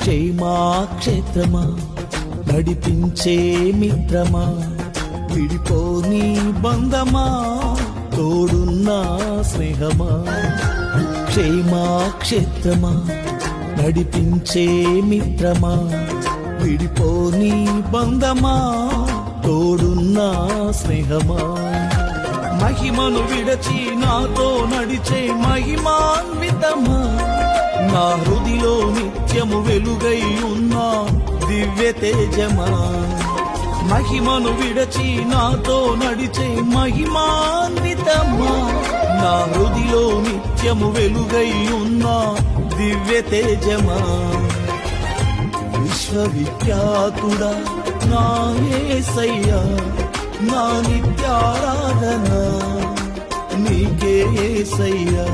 క్షేమాక్షేత్రమా నడిపించే మిత్రమా విడిపోని బంధమా తోడున్న స్నేహమా క్షేమాక్షేత్రమా నడిపించే మిత్రమా విడిపోని బంధమా తోడున్న స్నేహమా మహిమను విడచి నాతో నడిచే మహిమాన్వితమా నా హృదిలో నిత్యము వెలుగై ఉన్న దివ్య తేజమా మహిమను విడచి నాతో నడిచే మహిమాన్వితమా నా హృదిలో నిత్యము వెలుగై ఉన్న దివ్య తేజమా విశ్వవిఖ్యాతుడా నా యేసయ్యా నా నిత్యారాధన నీకే యేసయ్యా